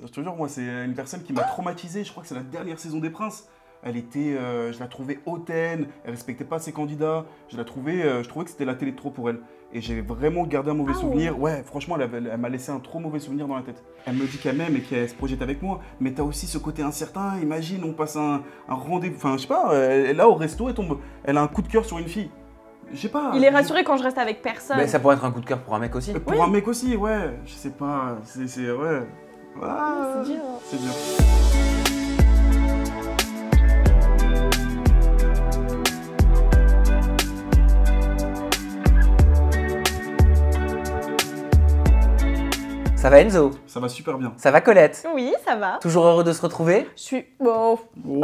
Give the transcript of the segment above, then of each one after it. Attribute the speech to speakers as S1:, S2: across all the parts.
S1: Je te jure, moi, c'est une personne qui m'a traumatisé. Je crois que c'est la dernière saison des Princes. Elle était, je la trouvais hautaine, elle respectait pas ses candidats. Je trouvais que c'était la télé de trop pour elle. Et j'ai vraiment gardé un mauvais souvenir. Ouais, franchement, elle m'a laissé un trop mauvais souvenir dans la tête. Elle me dit qu'elle m'aime et qu'elle se projette avec moi. Mais t'as aussi ce côté incertain. Imagine, on passe un rendez-vous. Enfin, je sais pas, là au resto, elle a un coup de cœur sur une fille. Je sais pas.
S2: Il est rassuré quand je reste avec personne.
S3: Mais ça pourrait être un coup de cœur pour un mec aussi.
S1: Pour un mec aussi, ouais. Je sais pas. Ouais.
S2: C'est dur.
S1: C'est dur.
S3: Ça va Enzo?
S1: Ça va super bien.
S3: Ça va Colette?
S2: Oui, ça va.
S3: Toujours heureux de se retrouver?
S2: Je suis... Bon...
S1: Oh.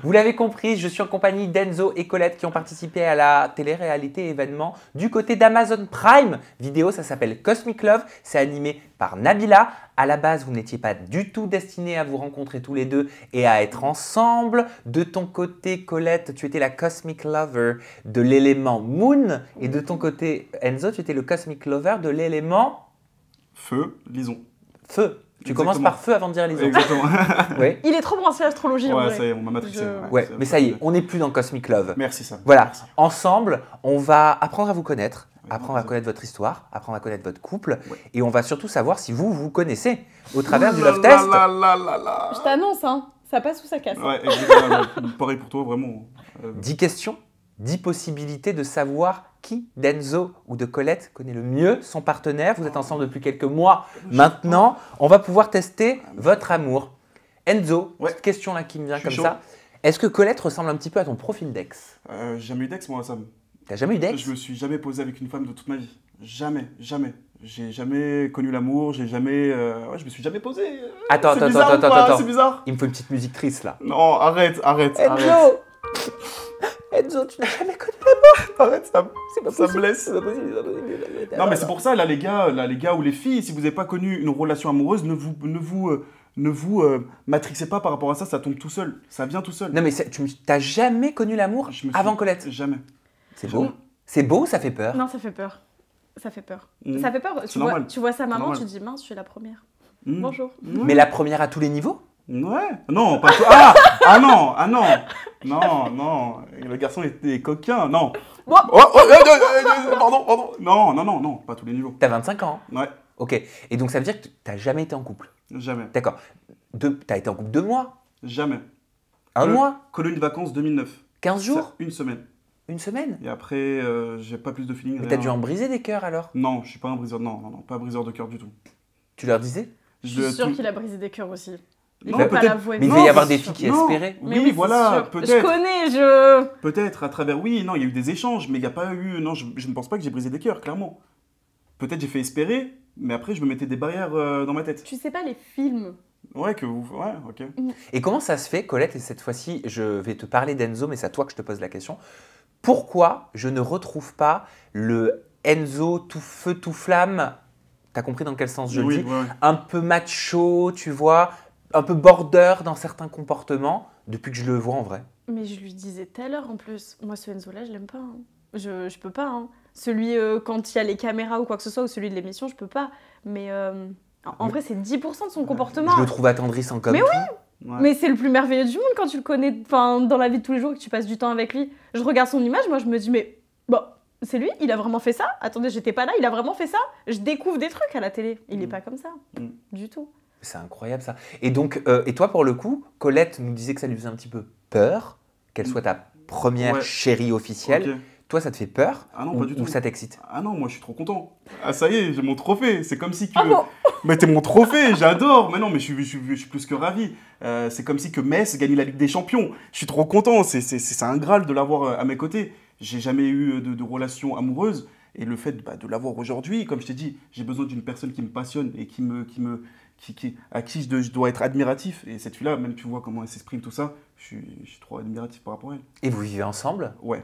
S3: Vous l'avez compris, je suis en compagnie d'Enzo et Colette qui ont participé à la télé-réalité événement du côté d'Amazon Prime Vidéo. Ça s'appelle Cosmic Love, c'est animé par Nabila. À la base, vous n'étiez pas du tout destinés à vous rencontrer tous les deux et à être ensemble. De ton côté, Colette, tu étais la Cosmic Lover de l'élément Moon. Et de ton côté, Enzo, tu étais le Cosmic Lover de l'élément
S1: Feu, lison.
S3: Feu. Tu
S1: Exactement.
S3: commences par feu avant de dire les autres.
S1: Exactement.
S3: Oui.
S2: Il est trop branché à l'astrologie en
S1: Ouais,
S2: vrai.
S1: ça y est, on m'a matrixé.
S3: Ouais, mais ça y est, on n'est plus dans Cosmic Love.
S1: Merci, Sam.
S3: Voilà,
S1: Merci.
S3: ensemble, on va apprendre à vous connaître,
S1: Ouais,
S3: apprendre à
S1: vas-y.
S3: connaître votre histoire, apprendre à connaître votre couple,
S1: Ouais.
S3: et on va surtout savoir si vous vous connaissez au travers du
S1: Ouh là
S3: Love Test.
S1: là là là là.
S2: Je t'annonce, hein. Ça passe ou ça casse.
S1: Ouais, exactement. Pareil pour toi, vraiment.
S3: 10 questions, 10 possibilités de savoir qui d'Enzo ou de Colette connaît le mieux son partenaire. Vous êtes ensemble depuis quelques mois maintenant. On va pouvoir tester votre amour. Enzo,
S1: Ouais.
S3: petite question là qui me vient
S1: Je
S3: comme
S1: suis
S3: ça. Est-ce que Colette ressemble un petit peu à ton profil d'ex?
S1: J'ai jamais eu d'ex, moi, Sam.
S3: T'as jamais eu d'ex?
S1: Je me suis jamais posé avec une femme de toute ma vie. Jamais, jamais. J'ai jamais connu l'amour, j'ai jamais. Ouais, je me suis jamais posé.
S3: Attends,
S1: C'est bizarre ou pas C'est bizarre.
S3: Il me faut une petite musique triste là.
S1: Non, arrête.
S3: Enzo Enzo, tu n'as jamais connu
S1: Arrête, Sam.
S3: C'est pas
S1: Ça
S3: possible.
S1: me blesse.
S3: C'est pas possible, c'est pas possible.
S1: Non, mais c'est pour ça, là, les gars ou les filles, si vous n'avez pas connu une relation amoureuse, ne vous matrixez pas par rapport à ça, ça tombe tout seul. Ça vient tout seul.
S3: Non, mais tu n'as jamais connu l'amour
S1: Je me suis-
S3: avant Colette?
S1: Jamais.
S3: C'est beau. C'est beau ou ça fait peur?
S2: Non, ça fait peur. Ça fait peur.
S1: Mm.
S2: Ça fait peur.
S1: C'est normal.
S2: Tu vois sa maman,
S1: normal.
S2: tu te dis mince, je suis la première.
S1: Mm.
S2: Bonjour.
S1: Ouais.
S3: Mais la première à tous les niveaux?
S1: Ouais. Non, pas tout. Ah non. Non. Le garçon était coquin. Non.
S2: Bon.
S1: Pardon. Non. Pas à tous les niveaux.
S3: T'as 25 ans.
S1: Ouais.
S3: Ok. Et donc ça veut dire que t'as jamais été en couple?
S1: Jamais.
S3: D'accord. T'as été en couple 2 mois?
S1: Jamais.
S3: Un mois?
S1: Colonie de vacances 2009.
S3: 15 jours?
S1: Ça, une semaine.
S3: Une semaine?
S1: Et après, j'ai pas plus de feeling.
S3: Mais
S1: rien.
S3: t'as dû en briser des cœurs alors?
S1: Non, je suis pas un briseur. Non, pas un briseur de cœur du tout.
S3: Tu leur disais?
S2: Je suis sûre qu'il a brisé des cœurs aussi. Il
S1: Non,
S2: faut pas
S1: peut-être.
S2: l'avouer.
S3: Mais il
S1: Non,
S3: devait y avoir
S2: c'est
S3: des
S2: sûr.
S3: filles qui
S1: Non.
S3: espéraient.
S2: Mais
S1: Oui,
S2: c'est
S1: voilà,
S2: sûr.
S1: peut-être.
S2: Je connais,
S1: Peut-être, à travers, oui, non, il y a eu des échanges, mais il n'y a pas eu, non, je ne pense pas que j'ai brisé des cœurs, clairement. Peut-être j'ai fait espérer, mais après je me mettais des barrières dans ma tête.
S2: Tu sais pas les films.
S1: Ouais, ok.
S3: Et comment ça se fait, Colette, et cette fois-ci, je vais te parler d'Enzo, mais c'est à toi que je te pose la question. Pourquoi je ne retrouve pas le Enzo tout feu, tout flamme? T'as compris dans quel sens je le
S1: Oui,
S3: dis?
S1: ouais.
S3: Un peu macho, tu vois, un peu border dans certains comportements, depuis que je le vois en vrai.
S2: Mais je lui disais tout à l'heure en plus. Moi, ce Enzo-là, je l'aime pas. Hein. Je peux pas. Hein. Celui quand il y a les caméras ou quoi que ce soit, ou celui de l'émission, je peux pas. Mais en vrai, c'est 10% de son comportement.
S3: Je le trouve attendrissant comme
S2: Mais
S3: tout.
S1: Ouais.
S2: Mais c'est le plus merveilleux du monde quand tu le connais dans la vie de tous les jours et que tu passes du temps avec lui. Je regarde son image, moi je me dis mais bon, c'est lui, il a vraiment fait ça? Attendez, j'étais pas là, il a vraiment fait ça? Je découvre des trucs à la télé. Il est pas comme ça, du tout.
S3: C'est incroyable ça. Et donc, et toi pour le coup, Colette nous disait que ça lui faisait un petit peu peur, qu'elle soit ta première
S1: Ouais.
S3: chérie officielle.
S1: Ok.
S3: Toi, ça te fait peur
S1: Ah non, pas du
S3: ou
S1: tout.
S3: ça t'excite?
S1: Ah non, moi je suis trop content. Ah ça y est, j'ai mon trophée. C'est comme si que.
S2: Ah bon?
S1: Mais t'es mon trophée, j'adore. Mais non, mais je suis plus que ravi. C'est comme si que Metz gagnait la Ligue des Champions. Je suis trop content. C'est un Graal de l'avoir à mes côtés. J'ai jamais eu de relation amoureuse. Et le fait de l'avoir aujourd'hui, comme je t'ai dit, j'ai besoin d'une personne qui me passionne et à qui je dois être admiratif. Et cette fille-là, même tu vois comment elle s'exprime, tout ça, je suis trop admiratif par rapport à elle.
S3: Et vous vivez ensemble?
S1: Ouais.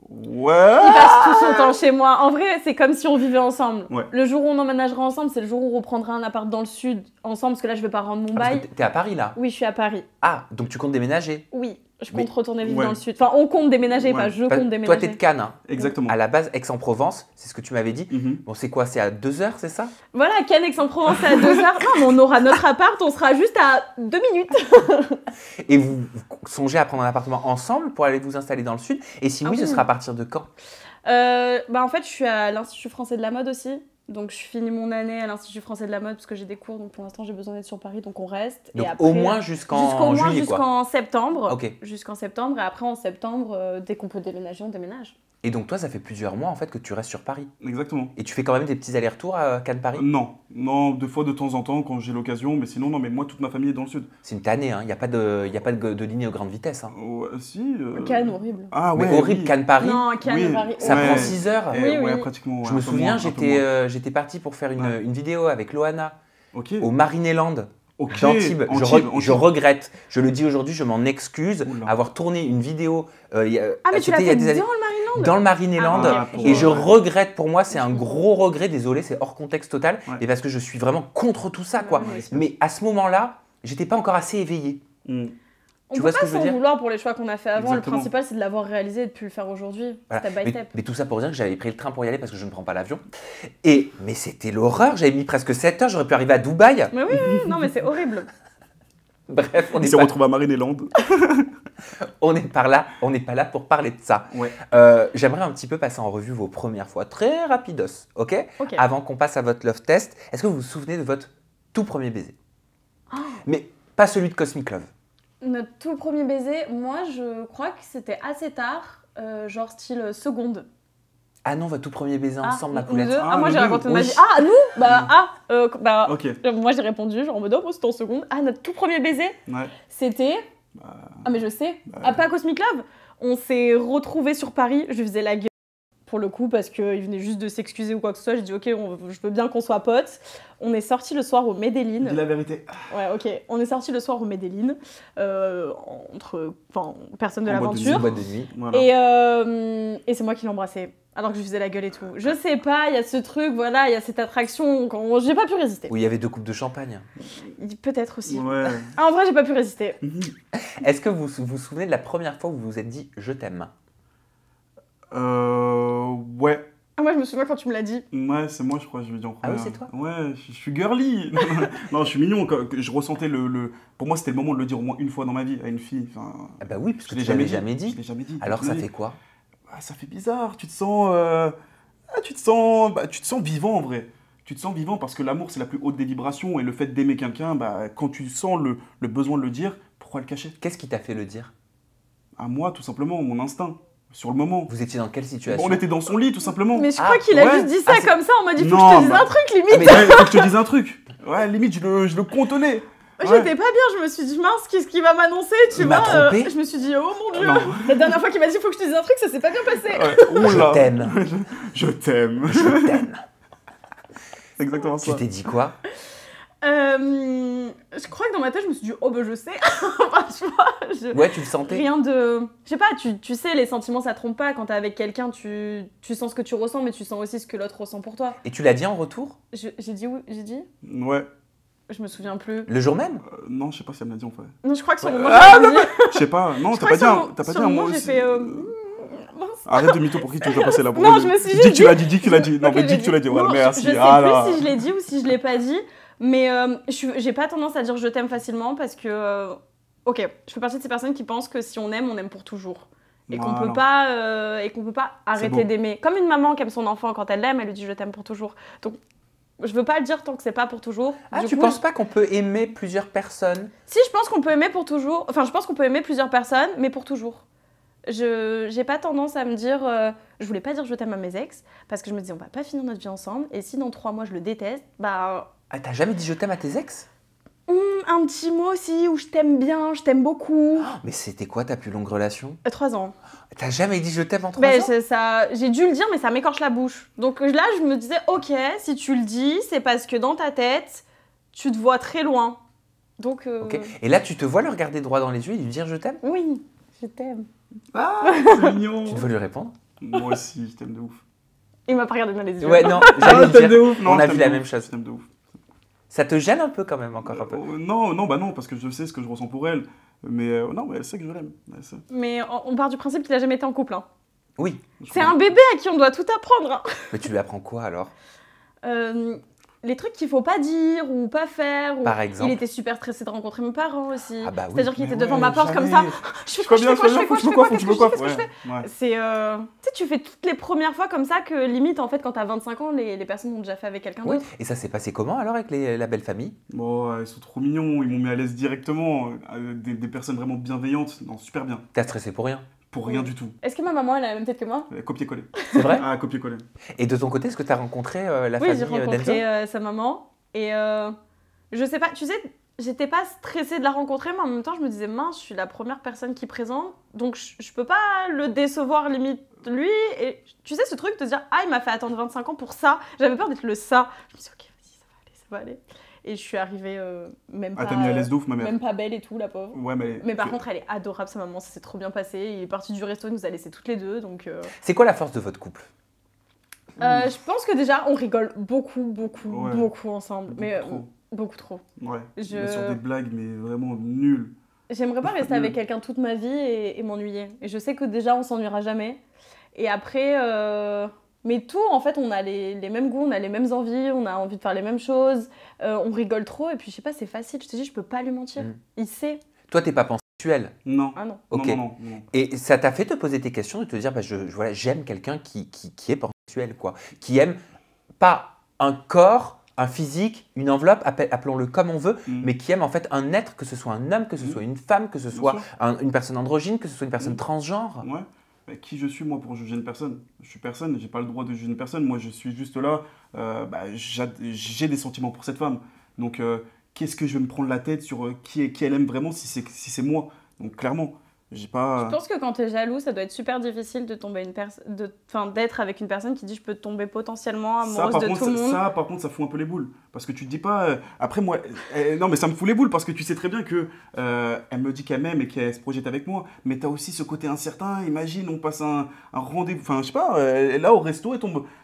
S2: Il passe tout son temps chez moi. En vrai, c'est comme si on vivait ensemble.
S1: Ouais.
S2: Le jour où on emménagera ensemble, c'est le jour où on reprendra un appart dans le sud ensemble, parce que là, je vais pas rendre mon
S3: Ah, parce
S2: bail.
S3: que t'es à Paris là?
S2: Oui, je suis à Paris.
S3: Ah, donc tu comptes déménager?
S2: Oui. Je compte retourner vivre
S1: Ouais.
S2: dans le sud. Enfin, on compte déménager,
S1: Ouais.
S2: pas je
S3: Toi,
S2: compte déménager.
S3: t'es de Cannes, hein.
S1: Exactement.
S3: À la base, Aix-en-Provence, c'est ce que tu m'avais dit.
S1: Mhm.
S3: Bon, c'est quoi? C'est à 2 heures, c'est ça?
S2: Voilà, Cannes, Aix-en-Provence, c'est à 2 heures. Non, mais on aura notre appart, on sera juste à 2 minutes.
S3: Et vous songez à prendre un appartement ensemble pour aller vous installer dans le sud? Et si
S2: Ah
S3: oui, ce
S2: oui.
S3: sera à partir de quand?
S2: En fait, je suis à l'Institut français de la mode aussi. Donc, je finis mon année à l'Institut français de la mode parce que j'ai des cours. Donc, pour l'instant, j'ai besoin d'être sur Paris, donc on reste.
S3: Donc
S2: et après,
S3: au moins jusqu'en juillet, quoi.
S2: jusqu'en septembre.
S3: Ok.
S2: Jusqu'en septembre. Et après, en septembre, dès qu'on peut déménager, on déménage.
S3: Et donc toi, ça fait plusieurs mois en fait que tu restes sur Paris.
S1: Exactement.
S3: Et tu fais quand même des petits allers-retours à Cannes-Paris?
S1: Non, deux fois de temps en temps quand j'ai l'occasion, mais sinon, non, mais moi, toute ma famille est dans le sud.
S3: C'est une tannée, hein. Il n'y a pas de ligne à grande vitesse. Hein.
S1: Ouais, si.
S2: Cannes, horrible.
S1: Ah ouais.
S3: Mais horrible,
S1: oui.
S3: Cannes-Paris,
S2: Non, Cannes,
S1: Oui.
S2: Paris.
S3: ça
S1: Ouais.
S3: prend 6 heures.
S1: Eh,
S2: Oui,
S1: ouais,
S2: oui.
S1: pratiquement.
S3: Je
S1: ouais,
S3: me
S1: un peu
S3: souviens,
S1: moins, un peu moins.
S3: j'étais parti pour faire
S1: Ouais.
S3: une vidéo avec Loana
S1: Ok.
S3: au Marineland
S1: Ok.
S3: d'Antibes.
S1: Antibes,
S3: Je regrette, je le dis aujourd'hui, je m'en excuse,
S1: Oula.
S3: avoir tourné une vidéo
S2: Ah, mais tu l'as
S3: c'était il y a
S2: fait
S3: des années,
S2: dans le Marineland.
S3: dans le Marineland.
S2: Ah,
S1: ok.
S3: Et je
S1: Ouais.
S3: regrette, pour moi, c'est un gros regret, désolé, c'est hors contexte total,
S1: Ouais.
S3: et parce que je suis vraiment contre tout ça, quoi.
S2: Ouais, ouais.
S3: Mais à ce moment-là, j'étais pas encore assez éveillé.
S1: Mm.
S2: On
S3: Tu
S2: peut
S3: vois ce
S2: pas
S3: que je veux
S2: s'en
S3: dire?
S2: vouloir pour les choix qu'on a fait avant.
S1: Exactement.
S2: Le principal, c'est de l'avoir réalisé et de plus le faire aujourd'hui.
S3: Voilà.
S2: Step by step.
S3: Mais tout ça pour dire que j'avais pris le train pour y aller parce que je ne prends pas l'avion. Mais c'était l'horreur, j'avais mis presque 7 heures, j'aurais pu arriver à Dubaï.
S2: Mais oui, non, mais c'est horrible.
S3: Bref, on
S1: Il
S3: n'est
S1: s'est
S3: pas,
S1: retrouvé à Marineland.
S3: on n'est pas là pour parler de ça.
S1: Ouais.
S3: J'aimerais un petit peu passer en revue vos premières fois, très rapidos, ok?
S2: Ok.
S3: Avant qu'on passe à votre love test, est-ce que vous vous souvenez de votre tout premier baiser?
S2: Oh.
S3: Mais pas celui de Cosmic Love.
S2: Notre tout premier baiser, moi, je crois que c'était assez tard, genre style seconde.
S3: Ah non, votre tout premier baiser ensemble, ma
S2: nous
S3: poulette.
S2: deux.
S1: Ah,
S2: Ah, moi,
S1: nous
S2: j'ai
S1: deux,
S2: raconté ma
S1: oui.
S2: vie. Ah, nous Bah,
S1: Ok.
S2: moi, j'ai répondu, genre en mode, oh, moi, c'était en seconde. Ah, notre tout premier baiser,
S1: Ouais.
S2: c'était... Ah, mais je sais. Ah, pas Cosmic Love. On s'est retrouvés sur Paris, je lui faisais la gueule. Pour le coup, parce qu'il venait juste de s'excuser ou quoi que ce soit, j'ai dit ok, je veux bien qu'on soit potes. On est sortis le soir au Medellin.
S1: Dis la vérité.
S2: Ouais, ok. On est sortis le soir au Medellin, entre personnes de
S1: En boîte de
S2: l'aventure.
S3: Boîte de nuit.
S1: Voilà.
S2: Et c'est moi qui l'ai embrassé, alors que je lui faisais la gueule et tout. Je sais pas, il y a ce truc, voilà, il y a cette attraction, j'ai pas pu résister.
S3: Où il y avait 2 coupes de champagne.
S2: Peut-être aussi.
S1: Ouais.
S2: Ah, en vrai, j'ai pas pu résister.
S3: Est-ce que vous vous souvenez de la première fois où vous vous êtes dit « je t'aime »
S1: Ouais.
S2: Ah, moi, je me souviens quand tu me l'as dit.
S1: Ouais, c'est moi, je crois, je lui ai dit en
S3: Ah oui,
S1: première.
S3: c'est toi?
S1: Ouais, je suis girly. Non, je suis mignon. Je ressentais le... Pour moi, c'était le moment de le dire au moins une fois dans ma vie à une fille. Enfin,
S3: Ah bah oui, parce que
S1: je l'ai
S3: tu l'avais jamais
S1: Je
S3: dit.
S1: l'ai jamais dit.
S3: Alors ça
S1: Oui.
S3: fait quoi?
S1: Ah, ça fait bizarre. Tu te sens... tu te sens vivant, en vrai. Tu te sens vivant parce que l'amour, c'est la plus haute des vibrations. Et le fait d'aimer quelqu'un, quand tu sens le besoin de le dire, pourquoi le cacher?
S3: Qu'est-ce qui t'a fait le dire?
S1: À moi, tout simplement, mon instinct. Sur le moment.
S3: Vous étiez dans quelle situation?
S1: On était dans son lit, tout simplement.
S2: Mais je
S3: Ah,
S2: crois qu'il a
S1: ouais.
S2: juste dit ça
S3: Ah, c'est-
S2: comme ça, on m'a dit faut
S1: Non,
S2: que je te dise
S1: bah-
S2: un truc, limite.
S3: Ah, mais-
S1: Ouais, faut que je te dise un truc. Ouais, limite, je le contenais. Ouais.
S2: J'étais pas bien, je me suis dit mince, qu'est-ce qu'il va m'annoncer, tu
S3: Il m'a
S2: vois
S3: trompé.
S2: Je me suis dit oh mon dieu.
S1: Non.
S2: La dernière fois qu'il m'a dit faut que je te dise un truc, ça s'est pas bien passé.
S1: Ouais, oula.
S3: Je t'aime.
S1: Je t'aime.
S3: Je t'aime.
S1: C'est exactement
S3: Tu
S1: ça.
S3: t'es dit quoi?
S2: Je crois que dans ma tête, je me suis dit oh bah je sais. Enfin, tu vois,
S3: Ouais, tu le sentais?
S2: rien de... Je sais pas, tu sais, les sentiments ça trompe pas. Quand t'es avec quelqu'un, tu sens ce que tu ressens, mais tu sens aussi ce que l'autre ressent pour toi.
S3: Et tu l'as dit en retour?
S2: J'ai dit oui, j'ai dit
S1: Ouais.
S2: Je me souviens plus.
S3: Le jour même?
S1: Non, je sais pas si elle me l'a dit en fait.
S2: Non, je crois que sur le moment,
S1: Ah,
S2: j'ai dit...
S1: Je sais pas. Non,
S2: Je
S1: t'as
S2: crois
S1: pas
S2: que
S1: dit
S2: sur
S1: un
S2: le
S1: mot
S2: moment, j'ai
S1: aussi.
S2: fait... mince.
S1: Arrête de mytho pour qui tu veux passer là.
S2: Non, je me suis
S1: Dis
S2: juste
S1: que tu l'as dit, dis que tu l'as dit. Non,
S2: Ok,
S1: mais dis
S2: j'ai
S1: que tu l'as dit. Voilà,
S2: Non,
S1: merci.
S2: Je sais
S1: Ah là.
S2: plus si je l'ai dit ou si je l'ai pas dit, mais j'ai pas tendance à dire je t'aime facilement parce que, ok, je fais partie de ces personnes qui pensent que si on aime pour toujours. Et qu'on
S1: Voilà.
S2: peut pas, arrêter
S1: beau.
S2: d'aimer. Comme une maman qui aime son enfant quand elle l'aime, elle lui dit je t'aime pour toujours. Donc, je veux pas le dire tant que c'est pas pour toujours.
S3: Ah,
S2: Du
S3: tu
S2: coup,
S3: penses pas qu'on peut aimer plusieurs personnes?
S2: Si, je pense qu'on peut aimer pour toujours. Enfin, je pense qu'on peut aimer plusieurs personnes, mais pour toujours. J'ai pas tendance à me dire... je voulais pas dire je t'aime à mes ex, parce que je me disais on va pas finir notre vie ensemble, et si dans 3 mois je le déteste, bah...
S3: Ah, t'as jamais dit je t'aime à tes ex?
S2: un petit mot aussi, où je t'aime bien, je t'aime beaucoup.
S3: Mais c'était quoi ta plus longue relation?
S2: 3 ans.
S3: T'as jamais dit je t'aime en 3
S2: Ben,
S3: ans?
S2: j'ai dû le dire, mais ça m'écorche la bouche. Donc là, je me disais, ok, si tu le dis, c'est parce que dans ta tête, tu te vois très loin. Donc...
S3: Ok. Et là, tu te vois le regarder droit dans les yeux et lui dire je t'aime?
S2: Oui, je t'aime.
S1: Ah, c'est mignon.
S3: Tu dois lui répondre?
S1: Moi aussi, je t'aime de ouf.
S2: Il m'a pas regardé dans les yeux.
S3: Ouais, non,
S1: Ah,
S3: j'allais
S1: je t'aime de
S3: dire.
S1: ouf. Non,
S3: On
S1: je
S3: a
S1: t'aime
S3: vu
S1: de
S3: la
S1: ouf.
S3: même chose.
S1: Je t'aime de ouf.
S3: Ça te gêne un peu quand même, encore un peu.
S1: Non, non, bah non, parce que je sais ce que je ressens pour elle. Mais non, mais elle sait que je l'aime. Elle sait.
S2: Mais on part du principe qu'il a jamais été en couple. Hein.
S3: Oui,
S1: Je
S2: C'est
S1: crois.
S2: un bébé à qui on doit tout apprendre. Hein.
S3: mais tu lui apprends quoi alors?
S2: Les trucs qu'il faut pas dire ou pas faire. Ou...
S3: Par exemple?
S2: Il était super stressé de rencontrer mes parents aussi.
S3: Ah bah oui.
S2: C'est-à-dire qu'il
S1: Mais
S2: était devant
S1: ouais,
S2: ma porte comme
S1: jamais.
S2: ça. Je fais
S1: Je
S2: quoi,
S1: crois
S2: je
S1: bien,
S2: fais quoi,
S1: faut
S2: je
S1: que
S2: fais
S1: je
S2: quoi,
S1: me
S2: je fais
S1: coiffe,
S2: quoi,
S1: faut que je me
S2: qu'est-ce que je
S1: coiffe.
S2: fais, qu'est-ce que je fais.
S1: Ouais.
S2: C'est... Tu sais, tu fais toutes les premières fois comme ça que limite, en fait, quand t'as 25 ans, les personnes ont déjà fait avec quelqu'un
S3: Oui.
S2: d'autre.
S3: Et ça s'est passé comment alors avec la belle famille?
S1: Bon, ils sont trop mignons, ils m'ont mis à l'aise directement. Des personnes vraiment bienveillantes. Non, super bien.
S3: T'as stressé pour rien?
S1: Pour rien du tout.
S2: Est-ce que ma maman, elle a la même tête que moi?
S1: Copier-coller.
S3: C'est vrai?
S1: Ah, copier-coller.
S3: Et de ton côté, est-ce que tu as rencontré la
S2: Oui, j'ai
S3: famille d'Enzo?
S2: rencontré sa maman. Et je sais pas, tu sais, j'étais pas stressée de la rencontrer, mais en même temps, je me disais, mince, je suis la première personne qui présente, donc je peux pas le décevoir limite lui. Et tu sais, ce truc de dire, ah, il m'a fait attendre 25 ans pour ça. J'avais peur d'être le ça. Je me suis dit, ok, vas-y, ça va aller. Et je suis arrivée même
S1: Ah,
S2: pas.
S1: t'as mis à l'aise de ouf, ma mère.
S2: Même pas belle et tout, la pauvre.
S1: Ouais, mais.
S2: Mais par contre, elle est adorable, sa maman, ça s'est trop bien passé. Il est parti du resto, il nous a laissés toutes les deux, donc.
S3: C'est quoi la force de votre couple?
S2: Je pense que déjà, on rigole beaucoup
S1: Ouais.
S2: ensemble.
S1: Beaucoup
S2: Mais
S1: trop.
S2: beaucoup trop.
S1: Ouais.
S2: Je-
S1: Mais sur des blagues, mais vraiment nulles.
S2: J'aimerais pas rester avec quelqu'un toute ma vie et m'ennuyer. Et je sais que déjà, on s'ennuiera jamais. Et après, mais tout, en fait, on a les mêmes goûts, on a les mêmes envies, on a envie de faire les mêmes choses. On rigole trop. Et puis, je sais pas, c'est facile. Je te dis, je peux pas lui mentir.
S3: Mm.
S2: Il sait.
S3: Toi, t'es pas pansexuel.
S1: Non.
S2: Ah non.
S3: Ok.
S1: Non, non, non, non.
S3: Et ça t'a fait te poser tes questions, de te dire, bah, voilà, j'aime quelqu'un qui est pansexuel, quoi. Qui aime pas un corps, un physique, une enveloppe, appelons-le comme on veut,
S1: Mm.
S3: mais qui aime en fait un être, que ce soit un homme, que ce
S1: Mm.
S3: soit une femme, que ce
S1: Bien
S3: soit
S1: sûr.
S3: une personne androgyne, que ce soit une personne
S1: Mm.
S3: transgenre.
S1: Ouais. Mais qui je suis, moi, pour juger une personne? Je suis personne, j'ai pas le droit de juger une personne. Moi, je suis juste là. J'ai des sentiments pour cette femme. Donc, qu'est-ce que je vais me prendre la tête sur qui elle aime vraiment si c'est moi? Donc, clairement, j'ai pas.
S2: Je pense que quand t'es jaloux, ça doit être super difficile de tomber d'être avec une personne qui dit je peux tomber potentiellement amoureuse
S1: par
S2: de
S1: contre,
S2: tout le monde.
S1: par contre, ça fout un peu les boules. Parce que tu te dis pas. Après, moi. Non, mais ça me fout les boules parce que tu sais très bien que elle me dit qu'elle m'aime et qu'elle se projette avec moi. Mais t'as aussi ce côté incertain. Imagine, on passe un rendez-vous. Enfin, je sais pas, là au resto,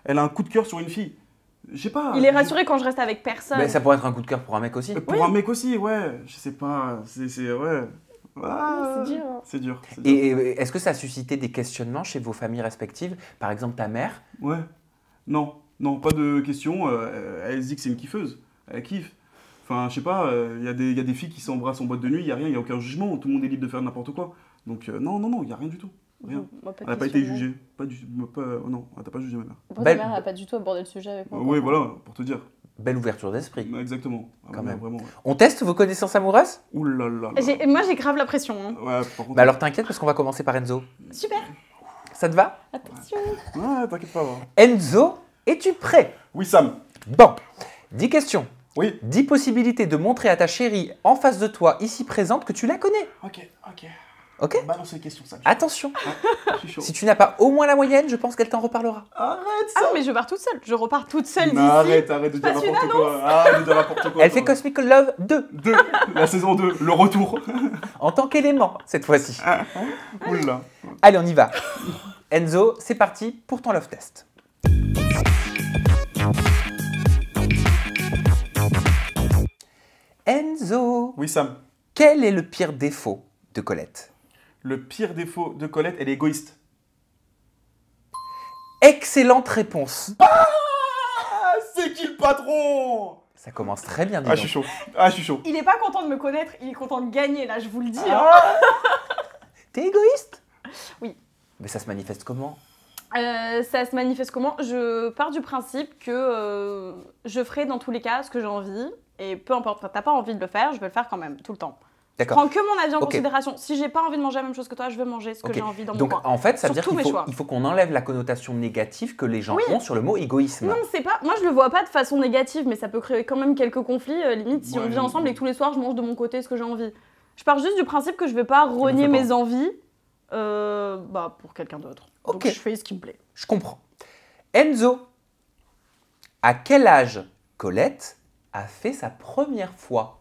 S1: elle a un coup de cœur sur une fille. Je sais pas.
S2: Il est rassuré quand je reste avec personne.
S3: Mais ça pourrait être un coup de cœur pour un mec aussi.
S1: Pour un mec aussi, ouais. Je sais pas. Ouais.
S2: C'est dur. Hein.
S1: C'est dur. c'est dur.
S3: Et est-ce que ça a suscité des questionnements chez vos familles respectives? Par exemple, ta mère?
S1: Ouais. Non, non, pas de question. Elle se dit que c'est une kiffeuse. Elle kiffe. Enfin, je sais pas, il y a des filles qui s'embrassent en boîte de nuit, il n'y a rien, il n'y a aucun jugement, tout le monde est libre de faire n'importe quoi. Donc, non, il n'y a rien du tout. Rien.
S2: Moi, pas de
S1: Elle n'a pas été
S2: questionnement.
S1: jugée. Non, elle t'a pas jugé, ma mère.
S2: Moi,
S3: Belle-
S2: ta mère n'a pas du tout abordé le sujet avec moi.
S1: Oui, voilà, pour te dire.
S3: Belle ouverture d'esprit.
S1: Exactement. Ah,
S3: Quand
S1: non,
S3: même.
S1: Vraiment, ouais.
S3: On teste vos connaissances amoureuses?
S1: Ouh là là là.
S2: Moi, j'ai grave la pression. Hein.
S1: Ouais, par contre.
S3: Bah alors t'inquiète parce qu'on va commencer par Enzo.
S2: Super.
S3: Ça te va?
S2: Attention.
S1: Ouais, t'inquiète pas. Va.
S3: Enzo, es-tu prêt?
S1: Oui, Sam.
S3: Bon, 10 questions.
S1: Oui.
S3: 10 possibilités de montrer à ta chérie en face de toi, ici présente, que tu la connais.
S1: Ok.
S3: Ok?
S1: Balance les questions, Sam.
S3: Attention,
S1: Je suis chaud.
S3: si tu n'as pas au moins la moyenne, je pense qu'elle t'en reparlera.
S1: Arrête,
S2: Ah
S1: Sam.
S2: non, mais je pars toute seule. Je repars toute seule d'ici.
S1: Non, arrête de dire
S2: passe une
S1: n'importe quoi. Arrête de dire n'importe quoi.
S3: Elle fait Cosmic Love 2,
S1: 2, la saison 2, le retour.
S3: en tant qu'élément, cette fois-ci.
S1: Oula.
S3: Allez, on y va. Enzo, c'est parti pour ton love test. Enzo,
S1: Oui, Sam.
S3: quel est le pire défaut de Colette?
S1: Le pire défaut de Colette, elle est égoïste.
S3: Excellente réponse.
S1: Ah, c'est qui le patron?
S3: Ça commence très bien, dis
S1: Ah,
S3: donc.
S1: je suis chaud. Ah, je suis chaud.
S2: Il est pas content de me connaître, il est content de gagner, là, je vous le dis. Hein.
S1: Ah,
S3: T'es égoïste?
S2: Oui.
S3: Mais ça se manifeste comment?
S2: Ça se manifeste comment? Je pars du principe que je ferai dans tous les cas ce que j'ai envie. Et peu importe, enfin, t'as pas envie de le faire, je vais le faire quand même, tout le temps. Je
S3: D'accord.
S2: prends que mon avis en
S3: Ok.
S2: considération. Si j'ai pas envie de manger la même chose que toi, je vais manger ce que
S3: Ok.
S2: j'ai envie dans
S3: Donc
S2: mon coin.
S3: en fait, ça veut
S2: Sur
S3: dire
S2: tous
S3: qu'il
S2: mes
S3: faut,
S2: choix.
S3: il faut qu'on enlève la connotation négative que les gens
S2: Oui.
S3: ont sur le mot égoïsme.
S2: Non, c'est pas. Moi, je le vois pas de façon négative, mais ça peut créer quand même quelques conflits. Limite, si
S1: Ouais,
S2: on vit
S1: non.
S2: ensemble et que tous les soirs, je mange de mon côté ce que j'ai envie. Je pars juste du principe que je vais pas renier
S1: fais pas.
S2: mes envies pour quelqu'un d'autre.
S3: Ok.
S2: Donc, je fais ce qui me plaît.
S3: Je comprends. Enzo, à quel âge Colette a fait sa première fois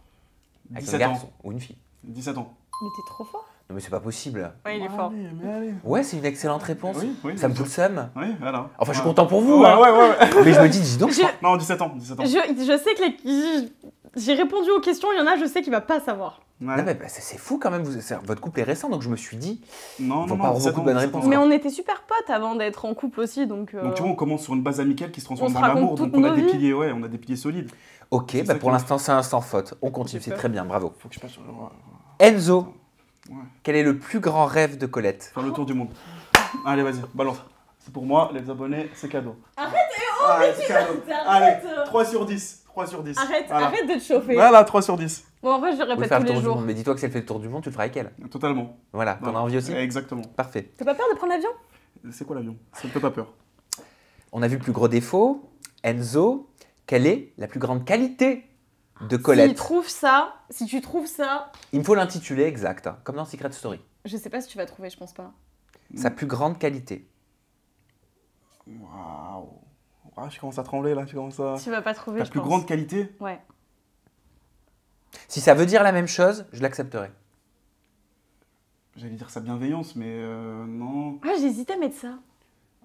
S3: avec un
S1: 17 ans.
S3: garçon ou une fille?
S1: 17 ans.
S2: Mais t'es trop fort.
S3: Non, mais c'est pas possible.
S2: Ouais, il est fort.
S1: Allez, mais allez.
S3: Ouais, c'est une excellente réponse.
S1: Oui,
S3: Ça me fout le seum.
S1: Oui, voilà.
S3: Enfin, je suis
S1: Ouais.
S3: content pour vous.
S1: Ouais,
S3: hein.
S1: ouais.
S3: Mais je me dis donc.
S2: Je,
S1: Non, 17 ans, 17 ans.
S2: je sais que j'ai répondu aux questions, il y en a, je sais qu'il va pas savoir.
S1: Ouais.
S3: Non, mais c'est fou quand même. Votre couple est récent, donc je me suis dit.
S1: Non,
S3: faut
S1: non,
S3: pas avoir
S1: 17
S3: beaucoup de bonnes
S1: 17
S3: réponses.
S1: ans.
S2: Mais on était super potes avant d'être en couple aussi, donc...
S1: Donc tu vois, on commence sur une base amicale qui se transforme
S2: On se
S1: dans l'amour,
S2: raconte
S1: donc
S2: toutes
S1: on a
S2: nos
S1: des
S2: vies.
S1: piliers, ouais, on a des piliers solides.
S3: Ok,
S1: C'est
S3: bah
S1: ça
S3: pour
S1: qui-
S3: l'instant, c'est un sans faute. On continue,
S2: J'ai
S3: c'est
S2: peur.
S3: très bien, bravo.
S1: Faut que je passe sur le...
S3: Enzo,
S1: Ouais.
S3: quel est le plus grand rêve de Colette?
S1: Faire le tour du monde. Allez, vas-y, balance. C'est pour moi, les abonnés, c'est cadeau.
S2: Arrête,
S1: Allez, c'est cadeau.
S2: arrête.
S1: Allez, 3 sur 10. 3 sur 10.
S2: Arrête,
S1: Voilà.
S2: arrête de te chauffer.
S1: Voilà, 3 sur 10.
S2: Bon, en vrai, je le
S3: Oui,
S2: répète
S3: faire
S2: tous
S3: le tour
S2: les
S3: du
S2: jours.
S3: monde. Mais dis-toi que si elle fait le tour du monde, tu le feras avec elle.
S1: Totalement.
S3: Voilà, t'en as envie aussi?
S1: Exactement.
S3: Parfait.
S2: T'as pas peur de prendre l'avion?
S1: C'est quoi l'avion? Ça me fait pas peur.
S3: On a vu le plus gros défaut. Enzo, quelle est la plus grande qualité de Colette?
S2: Si tu trouves ça,
S3: Il me faut l'intituler exact, hein, comme dans Secret Story.
S2: je sais pas si tu vas trouver, je pense pas.
S3: Sa plus grande qualité.
S1: Waouh. Ah, je commence à trembler là, tu commences à...
S2: Tu vas pas trouver,
S1: Ta
S2: je
S1: plus
S2: pense.
S1: grande qualité?
S2: Ouais.
S3: Si ça veut dire la même chose, je l'accepterai.
S1: J'allais dire sa bienveillance, mais non.
S2: Ah, j'hésitais à mettre ça.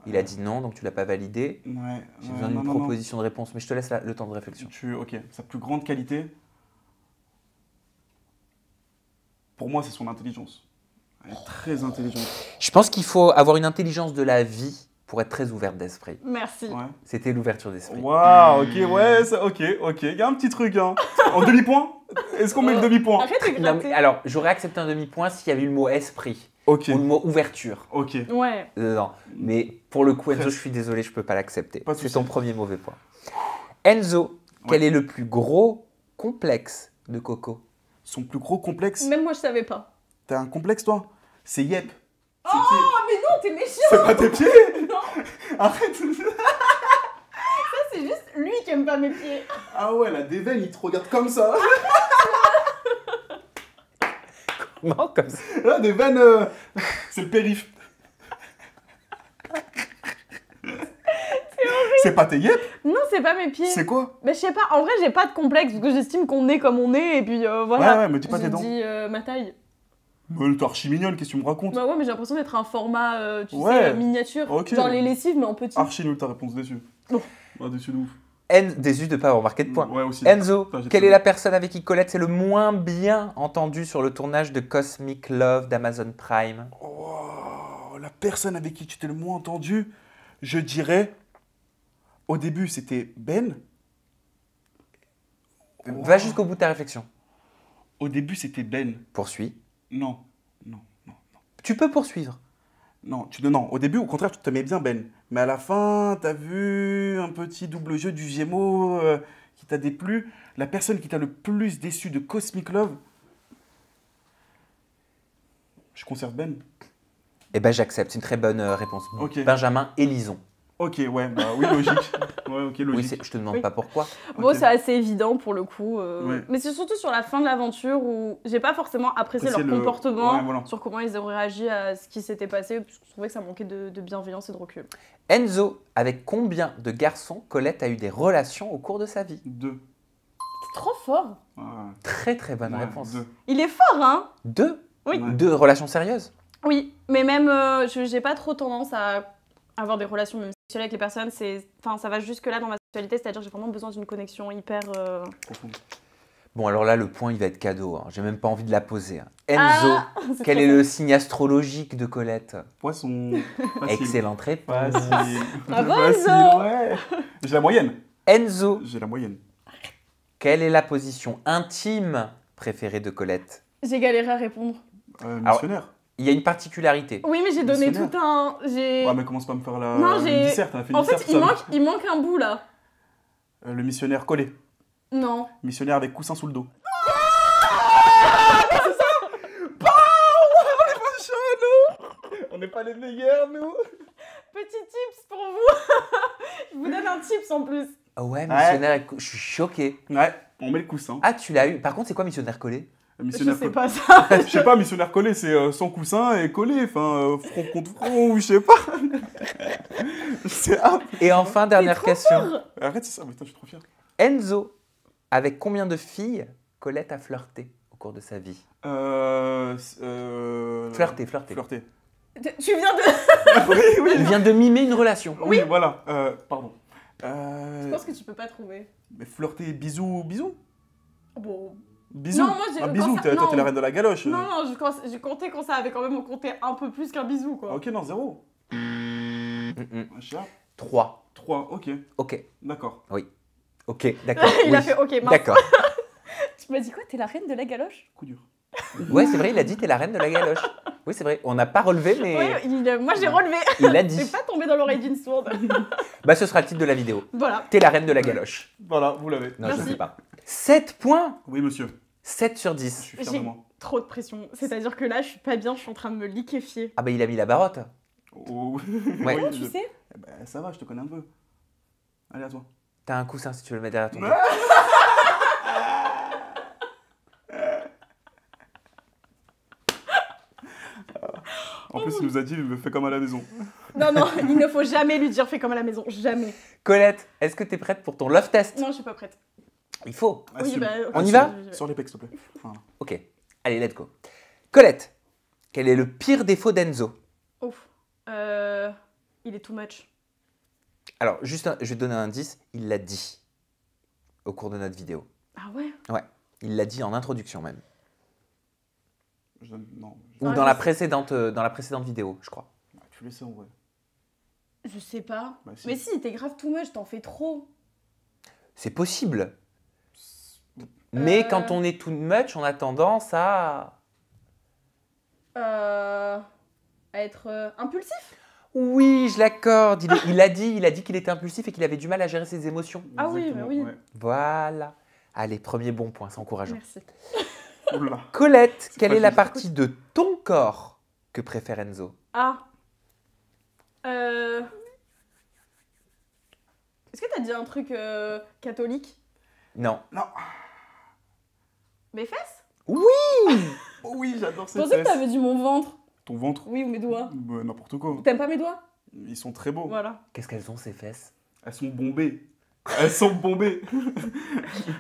S3: Il a dit non, donc tu l'as pas validé.
S1: Ouais.
S3: J'ai besoin d'une proposition de réponse, mais je te laisse le temps de réflexion.
S1: Ok, sa plus grande qualité, pour moi, c'est son intelligence. Elle est très intelligente.
S3: Je pense qu'il faut avoir une intelligence de la vie pour être très ouverte d'esprit.
S2: Merci.
S1: Ouais.
S3: C'était l'ouverture d'esprit.
S1: Waouh, ok, ouais, ok. Il y a un petit truc, hein. En demi-point? Est-ce qu'on met le demi-point?
S2: Arrête de
S3: Non,
S2: gratter.
S3: mais alors, j'aurais accepté un demi-point s'il y avait eu le mot esprit
S1: Ok,
S3: ou le mot ouverture
S1: ok.
S2: Ouais.
S3: dedans. Mais pour le coup, Enzo,
S1: Presque.
S3: je suis désolé, je peux pas l'accepter.
S1: Pas de
S3: C'est
S1: souci.
S3: ton premier mauvais point. Enzo, quel est le plus gros complexe de Coco?
S1: Son plus gros complexe,
S2: Même moi, je savais pas.
S1: t'as un complexe, toi? C'est Yep.
S2: Oh, mais non, t'es méchant.
S1: C'est pas tes pieds?
S2: Non,
S1: Arrête.
S2: ça, c'est juste lui qui aime pas mes pieds.
S1: Ah ouais, la déveine, il te regarde comme ça.
S3: Non, comme ça.
S1: Là, des veines, c'est le périph. C'est pas tes yep?
S2: Non, c'est pas mes pieds.
S1: C'est quoi?
S2: Mais je sais pas, en vrai, j'ai pas de complexe parce que j'estime qu'on est comme on est et puis voilà.
S1: Ouais, mais dis pas tes
S2: J'ai
S1: dents.
S2: dit ma taille.
S1: Mais t'es archi mignonne, qu'est-ce que tu me racontes?
S2: Bah ouais, mais j'ai l'impression d'être un format,
S1: Ouais.
S2: miniature.
S1: Ok.
S2: Genre les lessives, mais en petit.
S1: Archi nulle ta réponse, déçu.
S2: Bon.
S1: Ah, déçu de ouf.
S3: Déçu de ne pas avoir marqué de points.
S1: Ouais, aussi.
S3: Enzo,
S1: Putain, j'ai
S3: quelle
S1: trouvé.
S3: est la personne avec qui Colette s'est le moins bien entendue sur le tournage de Cosmic Love d'Amazon Prime?
S1: Oh, la personne avec qui tu t'es le moins entendu, je dirais. Au début, c'était Ben.
S3: Va jusqu'au bout de ta réflexion.
S1: Au début, c'était Ben.
S3: Poursuis.
S1: Non.
S3: Tu peux poursuivre.
S1: Non, au début, au contraire, tu t'aimais bien Ben. Mais à la fin, t'as vu un petit double jeu du Gémeaux qui t'a déplu. La personne qui t'a le plus déçu de Cosmic Love, je conserve Ben.
S3: Eh ben j'accepte, c'est une très bonne réponse.
S1: Ok.
S3: Benjamin Élison.
S1: Ok, ouais, bah oui, logique. Ouais, ok,
S3: Oui,
S1: logique.
S3: je te demande
S2: Oui.
S3: pas pourquoi.
S2: Bon,
S1: Ok.
S2: c'est assez évident pour le coup.
S1: Ouais.
S2: Mais c'est surtout sur la fin de l'aventure où j'ai pas forcément apprécié leur
S1: Apprécier le-
S2: comportement,
S1: ouais, voilà.
S2: sur comment ils auraient réagi à ce qui s'était passé, parce que je trouvais que ça manquait de bienveillance et de recul.
S3: Enzo, avec combien de garçons Colette a eu des relations au cours de sa vie?
S1: 2.
S2: C'est trop fort.
S1: Ouais,
S3: Très très bonne
S1: ouais,
S3: réponse.
S1: 2.
S2: Il est fort, hein?
S3: 2?
S2: Oui.
S1: Ouais.
S3: 2 relations sérieuses?
S2: Oui, mais même, j'ai pas trop tendance à avoir des relations même sexuelles avec les personnes. Enfin, ça va jusque-là dans ma sexualité, c'est-à-dire que j'ai vraiment besoin d'une connexion hyper...
S1: Profonde.
S3: Bon alors là, le point il va être cadeau. Hein. J'ai même pas envie de la poser. hein. Enzo,
S2: Ah, c'est
S3: quel
S2: trop
S3: est
S2: bon.
S3: le signe astrologique de Colette?
S1: Poisson. Facile.
S3: Excellente réponse.
S1: Facile.
S2: Bravo,
S1: Facile,
S2: Enzo.
S1: ouais. J'ai la moyenne.
S3: Enzo,
S1: J'ai la moyenne.
S3: quelle est la position intime préférée de Colette?
S2: J'ai galéré à répondre.
S1: Missionnaire.
S3: Il y a une particularité.
S2: Oui, mais j'ai donné
S1: Missionnaire.
S2: tout un...
S1: Ouais, mais commence pas à me faire la
S2: Non,
S1: une
S2: j'ai-
S1: disserte. On a fait une
S2: En fait,
S1: disserte,
S2: il manque un bout, là.
S1: Le missionnaire collé.
S2: Non.
S1: Missionnaire avec coussin sous le dos. On n'est pas les meilleurs, nous.
S2: Petit tips pour vous. Je vous donne un tips en plus.
S3: Ah ouais, missionnaire, je suis choqué.
S1: Ouais, on met le coussin.
S3: Ah, tu l'as eu. Par contre, c'est quoi missionnaire collé?
S2: Je sais
S1: collé.
S2: pas ça.
S1: Je sais pas, missionnaire collé, c'est sans coussin et collé. Enfin, front contre front, ou je sais pas. C'est ah.
S3: Et enfin, dernière question.
S1: Arrête, c'est ça, mais putain, je suis trop fier.
S3: Enzo, avec combien de filles Colette a flirté au cours de sa vie?
S1: Flirter.
S3: Flirter.
S2: Tu viens de...
S1: Oui, oui.
S3: Il vient de mimer une relation.
S1: Oui, voilà. Pardon.
S2: Je pense que tu peux pas trouver.
S1: Mais flirter, bisous.
S2: Bon...
S1: Bisous.
S2: Non, moi, j'ai-
S1: Un
S2: quand
S1: bisou,
S2: ça-
S1: toi
S2: non.
S1: t'es la reine de la galoche.
S2: Non, je comptais quand ça avait quand même compté un peu plus qu'un bisou, quoi.
S1: Ok, non, 0.
S3: Mm-mm.
S1: Un chat.
S3: 3.
S1: 3, ok.
S3: Ok.
S1: D'accord.
S3: Ok, d'accord.
S2: Il a fait ok, mince.
S3: D'accord.
S2: Tu m'as dit quoi? T'es la reine de la galoche?
S1: Coup dur.
S3: Ouais, c'est vrai, il a dit t'es la reine de la galoche. Oui, c'est vrai. On n'a pas relevé, mais
S2: Oui, moi j'ai relevé.
S3: il l'a dit.
S2: C'est pas tombé dans l'oreille d'une sourde.
S3: Bah, ce sera le titre de la vidéo.
S2: Voilà.
S3: T'es la reine de la galoche.
S1: Voilà, vous l'avez.
S3: Non,
S2: Merci.
S3: je sais pas. 7 points.
S1: Oui, monsieur.
S3: 7 sur
S1: Je
S3: 10.
S1: suis fier de
S2: J'ai
S1: moi.
S2: trop de pression. C'est-à-dire que là, je suis pas bien, je suis en train de me liquéfier.
S3: Ah bah, il a mis la barotte.
S1: Oh.
S3: Ouais.
S2: Comment
S1: Oui,
S2: tu sais?
S1: Eh ben, ça va, je te connais un peu. Allez, à toi.
S3: T'as un coussin si tu veux le mettre derrière ton dos.
S1: En plus, il nous a dit, il me fait comme à la maison.
S2: Non, non, il ne faut jamais lui dire fais comme à la maison. Jamais.
S3: Colette, est-ce que t'es prête pour ton love test?
S2: Non, je suis pas prête.
S3: Il faut.
S2: Oui,
S1: Assume.
S2: bah,
S3: On y
S2: assume,
S3: va
S2: j'y vais.
S1: Sur les pecs, s'il te plaît. Voilà.
S3: Ok. Allez, let's go. Colette, quel est le pire défaut d'Enzo?
S2: Ouf. Il est too much.
S3: Alors, juste, je vais te donner un indice. Il l'a dit au cours de notre vidéo.
S2: Ah ouais?
S3: Ouais. Il l'a dit en introduction même.
S1: Non.
S3: Ou
S2: Ah,
S3: dans
S2: je
S3: la
S2: sais.
S3: précédente vidéo, je crois.
S1: Tu le sais en vrai.
S2: Je sais pas.
S1: Bah, si.
S2: Mais si, t'es grave too much, t'en fais trop.
S3: C'est possible. Mais quand on est too much, on a tendance à...
S2: À être impulsif?
S3: Oui, je l'accorde. Il a dit qu'il était impulsif et qu'il avait du mal à gérer ses émotions.
S2: Ah oui,
S1: Exactement,
S2: bah oui.
S1: ouais.
S3: Voilà. Allez, premier bon point, c'est encourageant.
S2: Merci.
S1: Oula.
S3: Colette,
S1: C'est
S3: quelle
S1: pas
S3: est la
S1: juste.
S3: partie de ton corps que préfère Enzo?
S2: Ah. Est-ce que t'as dit un truc catholique?
S3: Non.
S1: Non.
S2: Mes fesses?
S1: Oh oui, j'adore
S2: Je
S1: ces
S2: pensais que
S1: fesses.
S2: t'avais dit mon ventre.
S1: Ton ventre.
S2: Oui, ou mes doigts.
S1: Bah, n'importe quoi.
S2: T'aimes pas mes doigts?
S1: Ils sont très beaux.
S2: Voilà.
S3: Qu'est-ce qu'elles ont, ces fesses?
S1: Elles sont bombées. Elles sont bombées.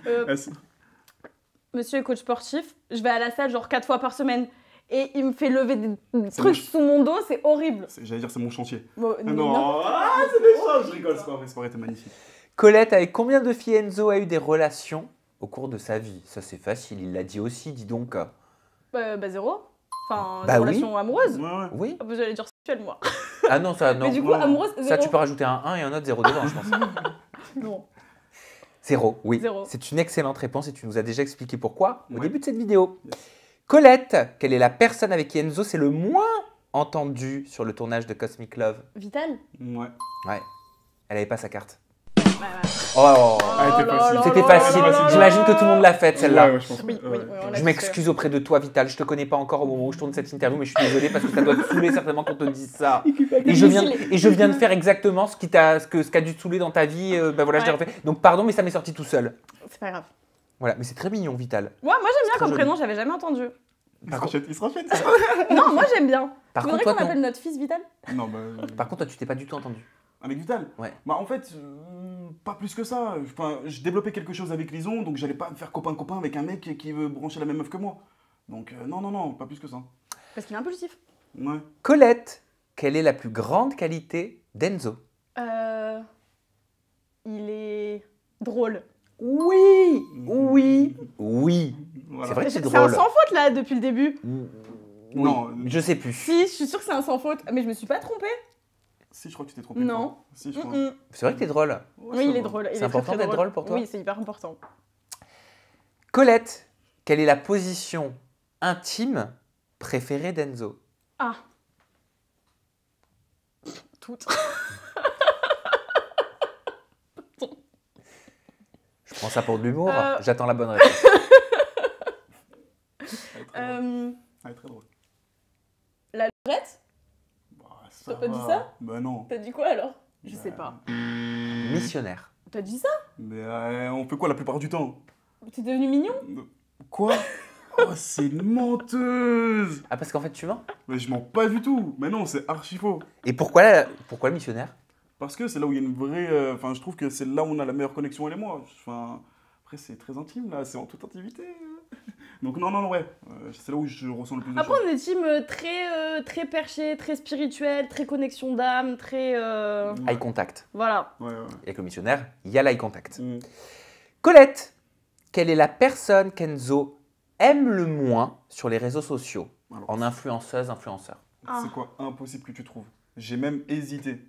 S2: Euh,
S1: Elles sont-
S2: Monsieur est coach sportif, je vais à la salle genre 4 fois par semaine. Et il me fait lever des
S1: C'est
S2: trucs
S1: moche.
S2: sous mon dos, c'est horrible.
S1: J'allais dire, c'est mon chantier.
S2: Bon,
S1: Ah
S2: non.
S1: non, ah, c'est des choses. Je rigole, c'est pas vrai, c'est pas vrai, t'es magnifique.
S3: Colette, avec combien de filles Enzo a eu des relations au cours de sa vie? Ça, c'est facile, il l'a dit aussi, dis donc.
S2: Bah zéro. Enfin,
S3: Bah
S2: des
S3: oui.
S2: relations amoureuses.
S1: Ouais, ouais.
S3: Oui.
S2: Ah, bah, j'allais dire sexuelles, moi.
S3: Ah non, ça, non.
S2: Mais du coup,
S1: non.
S2: amoureuse, zéro.
S3: Ça, tu peux rajouter un 1 et un autre 0 devant, je pense.
S2: Non.
S3: 0, oui.
S2: Zéro.
S3: C'est une excellente réponse et tu nous as déjà expliqué pourquoi au
S1: Ouais.
S3: début de cette vidéo.
S1: Yes.
S3: Colette, quelle est la personne avec qui Enzo s'est le moins entendu sur le tournage de Cosmic Love?
S2: Vital?
S1: Ouais.
S3: Ouais. Elle avait pas sa carte.
S2: Ouais, ouais.
S3: Oh,
S1: Ah, elle était facile.
S3: c'était
S2: là
S3: facile.
S2: là là
S3: J'imagine
S2: là
S3: que tout le monde l'a faite, celle-là.
S1: Ouais, ouais, je pense.
S2: Oui, oui,
S1: Ouais.
S2: oui, on l'a
S3: Je
S2: tous
S3: m'excuse auprès de toi, Vital. Je te connais pas encore au moment où je tourne cette interview, mais je suis désolé parce que ça doit te saouler certainement qu'on te dise ça. Et je viens de faire exactement ce qu'a dû te saouler dans ta vie. Ben voilà, je l'ai
S2: Ouais.
S3: refait. Donc pardon, mais ça m'est sorti tout seul.
S2: fait. C'est pas grave.
S3: Voilà, mais c'est très mignon, Vital.
S2: Ouais, moi j'aime bien
S3: très
S2: comme
S3: joli.
S2: prénom, j'avais jamais entendu.
S1: Il se rachète, il se rachète.
S2: Non, moi j'aime bien.
S3: Par
S2: Tu
S3: contre,
S2: voudrais
S3: toi,
S2: qu'on appelle
S3: non.
S2: notre fils Vital?
S1: Non, bah.
S3: Par contre, toi, tu t'es pas du tout entendu.
S1: Avec Vital
S3: Ouais.
S1: Bah, en fait, pas plus que ça. Enfin, je développais quelque chose avec Lison, donc j'allais pas me faire copain-copain avec un mec qui veut brancher la même meuf que moi. Donc, non, pas plus que ça.
S2: Parce qu'il est impulsif.
S1: Ouais.
S3: Colette, quelle est la plus grande qualité d'Enzo?
S2: Il est drôle.
S3: Oui, oui, oui.
S1: Voilà.
S3: C'est vrai que c'est
S2: C'est un
S3: drôle.
S2: sans faute là depuis le début.
S1: Non.
S3: je sais plus.
S2: Si, je suis sûre que c'est un sans faute. Mais je me suis pas trompée.
S1: Si, je crois que tu t'es trompé.
S2: Non.
S1: une fois. Si, je crois.
S2: Mm-mm.
S3: C'est vrai que t'es drôle.
S1: Ouais,
S2: Oui,
S1: ça
S2: il
S1: va.
S2: est drôle.
S3: C'est important d'être drôle pour toi?
S2: Oui, c'est hyper important.
S3: Colette, quelle est la position intime préférée d'Enzo?
S2: Ah. Toutes.
S3: Je prends ça pour de l'humour.
S2: Euh.
S3: J'attends la bonne réponse.
S1: Elle est très drôle.
S2: La lurette?
S1: Bah, ça
S2: T'as pas dit
S1: va.
S2: ça?
S1: Bah non.
S2: T'as dit quoi alors? Je sais pas.
S3: Missionnaire.
S2: T'as dit ça?
S1: Mais on fait quoi la plupart du temps?
S2: T'es devenu mignon?
S1: Quoi? Oh, c'est une menteuse!
S3: Ah, parce qu'en fait, tu mens?
S1: Mais je mens pas du tout! Mais non, c'est archi faux!
S3: Et pourquoi le missionnaire?
S1: Parce que c'est là où il y a une vraie. Enfin, je trouve que c'est là où on a la meilleure connexion, elle et moi. Enfin, après, c'est très intime là, c'est en toute intimité. Donc non, ouais. C'est là où je ressens le plus de
S2: Après,
S1: choses.
S2: on est des teams très perchés, très spirituels, très connexion d'âme, très.
S3: Eye contact.
S2: Voilà.
S1: Ouais.
S3: Avec le missionnaire, il y a l'eye contact.
S1: Mm.
S3: Colette, quelle est la personne qu'Enzo aime le moins sur les réseaux sociaux
S1: Alors,
S3: en influenceuse, influenceur?
S2: Ah.
S1: c'est quoi impossible que tu trouves? J'ai même hésité.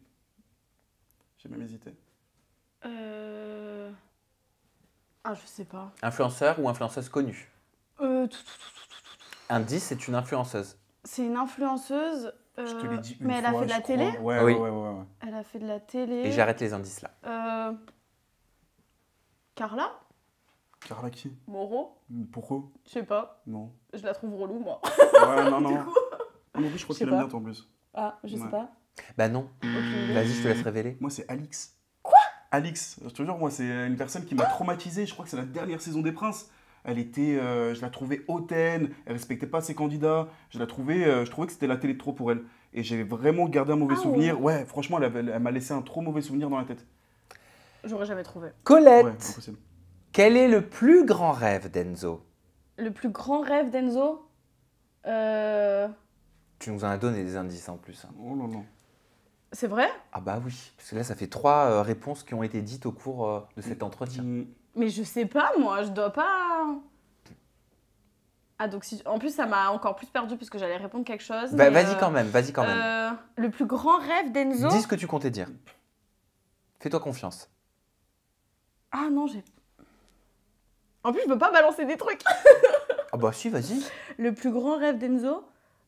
S2: Ah, je sais pas.
S3: Influenceur ou influenceuse connue?
S2: Euh,
S3: Indice, c'est une influenceuse.
S2: C'est une influenceuse.
S1: Je te l'ai dit une
S2: Mais elle a
S1: fois,
S2: fait de la
S1: je
S2: télé.
S1: crois. Ouais,
S3: Oui.
S1: ouais.
S2: Elle a fait de la télé.
S3: Et j'arrête les indices là.
S2: Carla
S1: Carla qui?
S2: Moreau.
S1: Pourquoi?
S2: Je sais pas.
S1: Non.
S2: Je la trouve relou, moi.
S1: Ouais, non. Ah, mais oui, je crois
S2: Je sais
S1: qu'il aime
S2: pas.
S1: bien toi en plus.
S2: Ah, je sais
S1: Ouais.
S2: pas.
S3: Bah non,
S2: Aucune idée.
S3: vas-y, je te laisse révéler.
S1: Moi, c'est Alix. Quoi? Alix. Je te jure, moi, c'est une personne qui m'a traumatisé. Je crois que c'est la dernière saison des Princes. Elle était, je la trouvais hautaine, elle respectait pas ses candidats. Je trouvais que c'était la télé de trop pour elle. Et j'ai vraiment gardé un mauvais
S2: Ah
S1: souvenir. Ouais, franchement, elle m'a laissé un trop mauvais souvenir dans la tête.
S2: J'aurais jamais trouvé.
S3: Colette,
S1: Ouais, impossible.
S3: quel est le plus grand rêve d'Enzo?
S2: Le plus grand rêve d'Enzo
S3: Tu nous en as donné des indices en plus. Hein.
S1: Oh là là.
S2: C'est vrai?
S3: Ah bah oui, parce que là, ça fait 3 réponses qui ont été dites au cours de cet entretien.
S2: Mais je sais pas, moi, je dois pas. Ah, donc si. En plus, ça m'a encore plus perdu parce que j'allais répondre quelque chose.
S3: Bah,
S2: mais,
S3: vas-y quand même, vas-y quand même.
S2: Le plus grand rêve d'Enzo.
S3: Dis ce que tu comptais dire. Fais-toi confiance.
S2: Ah non, j'ai. En plus, je peux pas balancer des trucs.
S3: Ah bah si, vas-y.
S2: Le plus grand rêve d'Enzo.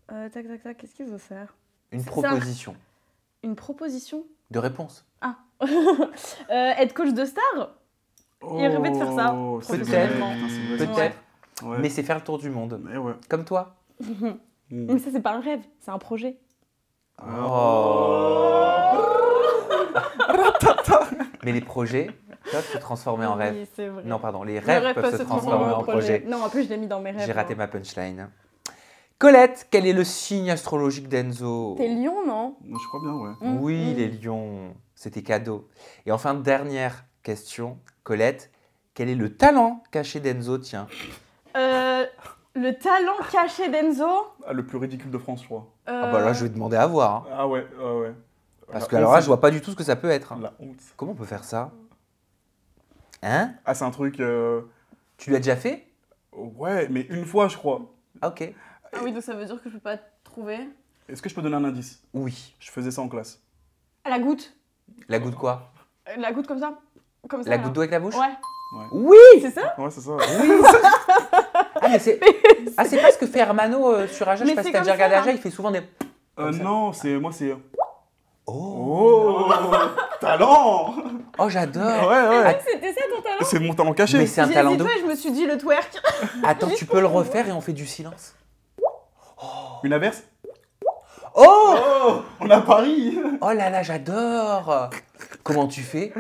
S2: Tac, qu'est-ce qu'il veut faire?
S3: Une
S2: C'est
S3: proposition
S2: Une proposition?
S3: de réponse.
S2: Être coach de star? Il rêvait de faire ça,
S1: Oh, c'est
S2: professionnellement.
S1: vrai, putain, c'est vrai.
S3: Peut-être,
S1: Ouais.
S3: mais c'est faire le tour du monde.
S1: Mais ouais.
S3: Comme toi.
S2: Mais ça, c'est pas un rêve, c'est un projet.
S3: Mais les projets peuvent se transformer en rêve.
S2: Oui, c'est vrai.
S3: Non, pardon, les
S2: Les
S3: rêves peuvent se transformer en projet.
S2: Non, en plus, je l'ai mis dans mes rêves.
S3: J'ai raté
S2: moi.
S3: ma punchline. Colette, quel est le signe astrologique d'Enzo?
S2: T'es lion, non?
S1: Je crois bien, ouais.
S3: Oui, les lions. C'était cadeau. Et enfin, dernière question. Colette, quel est le talent caché d'Enzo? Tiens.
S2: Le talent caché d'Enzo.
S1: Ah, le plus ridicule de France, je crois.
S3: Ah bah là, je vais demander à voir. Hein.
S1: Ah ouais.
S3: Parce
S1: La
S3: que alors là,
S1: honte,
S3: je vois pas du tout ce que ça peut être. Hein.
S1: La honte.
S3: Comment on peut faire ça? Hein?
S1: Ah, c'est un truc...
S3: Tu l'as déjà fait?
S1: Ouais, mais une fois, je crois.
S3: Ah, ok.
S2: Ah oui, donc ça veut dire que je peux pas trouver.
S1: Est-ce que je peux donner un indice?
S3: Oui.
S1: Je faisais ça en classe.
S2: Ah, la goutte.
S3: La goutte quoi?
S2: La goutte comme ça. Comme ça
S3: La
S2: là.
S3: goutte d'eau avec la bouche?
S2: Ouais.
S3: Oui!
S2: C'est ça?
S1: Ouais, c'est ça.
S3: Ah, mais c'est ah, c'est pas ce que fait Hermano sur Aja, je sais
S2: Mais
S3: pas si
S2: c'est
S3: t'as déjà
S2: comme ça,
S3: regardé Aja,
S2: hein.
S3: il fait souvent des... Comme ça.
S1: Non, moi, c'est...
S3: Oh!
S1: Oh talent.
S3: Oh, j'adore!
S1: Ouais.
S2: C'était ça ton talent?
S1: C'est mon talent caché.
S3: Mais c'est un
S2: J'ai
S3: talent
S2: hésité
S3: de...
S2: et je me suis dit le twerk.
S3: Attends, tu peux le refaire et on fait du silence?
S1: Une averse.
S3: Oh!
S1: Oh, on a Paris.
S3: Oh là là, j'adore! Comment tu fais?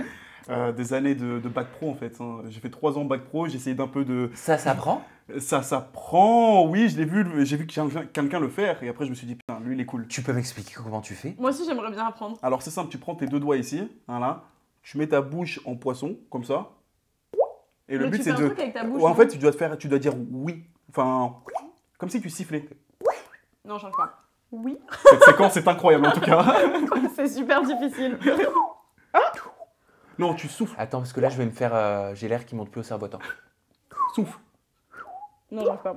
S1: Des années de bac pro en fait. Hein. J'ai fait 3 ans bac pro, j'ai essayé d'un peu de...
S3: Ça s'apprend?
S1: Ça prend, oui, j'ai vu quelqu'un le faire et après je me suis dit putain, lui il est cool.
S3: Tu peux m'expliquer comment tu fais?
S2: Moi aussi, j'aimerais bien apprendre.
S1: Alors c'est simple, tu prends tes 2 doigts ici, voilà, tu mets ta bouche en poisson, comme ça. Et le
S2: Mais
S1: but
S2: tu
S1: c'est
S2: fais un
S1: de...
S2: truc avec ta bouche,
S1: Ouais, en
S2: non
S1: fait, tu dois dire oui. Enfin, comme si tu sifflais.
S2: Non, j'en pas. Oui.
S1: Cette séquence est incroyable en tout cas.
S2: C'est super difficile.
S1: Non, tu souffles,
S3: Attends, parce que là, je vais me faire... j'ai l'air qui monte plus au cerveau. Attends.
S1: souffle.
S2: Non, j'en pas.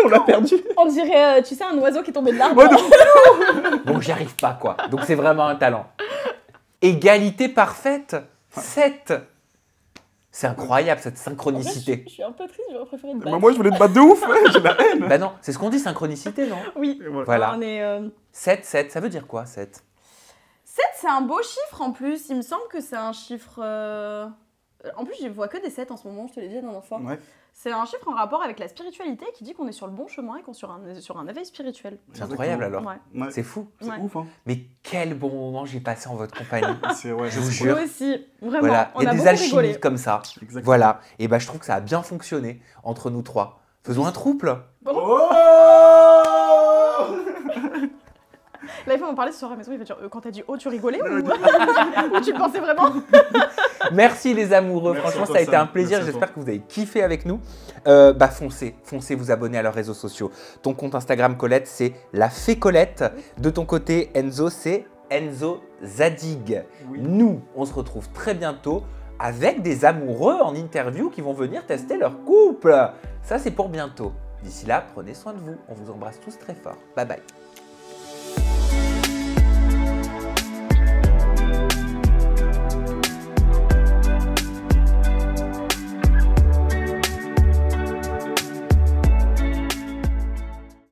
S1: On l'a perdu.
S2: On dirait, tu sais, un oiseau qui est tombé de l'arbre.
S1: Ouais, non.
S3: Donc, j'y arrive pas, quoi. Donc, c'est vraiment un talent. Égalité parfaite. 7. C'est incroyable, cette
S2: En fait,
S3: synchronicité.
S2: je suis un peu triste, j'aurais préféré une
S1: Bah,
S2: balle.
S1: moi je voulais te battre de ouf, j'ai la haine.
S3: Bah non, c'est ce qu'on dit, synchronicité, non?
S2: Oui.
S1: Et voilà.
S3: Voilà.
S2: On est,
S3: 7, ça veut dire quoi, 7?
S2: 7, c'est un beau chiffre en plus. Il me semble que c'est un chiffre. En plus, je vois que des 7 en ce moment, je te l'ai dit la dernière fois.
S1: Ouais.
S2: C'est un chiffre en rapport avec la spiritualité qui dit qu'on est sur le bon chemin et qu'on est sur un éveil spirituel.
S3: C'est incroyable, alors.
S2: Ouais.
S1: Ouais.
S3: C'est fou.
S1: C'est
S2: Ouais.
S1: ouf, hein.
S3: Mais quel bon moment j'ai passé en votre compagnie.
S1: Ouais,
S3: Je vous
S1: c'est
S3: jure.
S2: Moi aussi, vraiment.
S3: Voilà,
S2: On
S3: il y a
S2: a
S3: des
S2: beaucoup
S3: alchimies
S2: rigolé.
S3: comme ça.
S1: Exactement.
S3: Voilà, et bah je trouve que ça a bien fonctionné entre nous trois. Faisons un trouble.
S1: Oh
S2: Là, il faut en parler ce soir à la maison. Il va dire quand t'as dit oh, tu rigolais ou tu le pensais vraiment?
S3: Merci les amoureux,
S1: Merci
S3: franchement
S1: à toi,
S3: ça a été
S1: Sam.
S3: un plaisir,
S1: Merci à
S3: j'espère
S1: toi.
S3: que vous avez kiffé avec nous. Foncez vous abonner à leurs réseaux sociaux. Ton compte Instagram Colette c'est La Fée Colette. De ton côté Enzo c'est Enzo Zadig.
S1: Oui.
S3: Nous on se retrouve très bientôt avec des amoureux en interview qui vont venir tester leur couple. Ça c'est pour bientôt. D'ici là, prenez soin de vous, on vous embrasse tous très fort. Bye bye.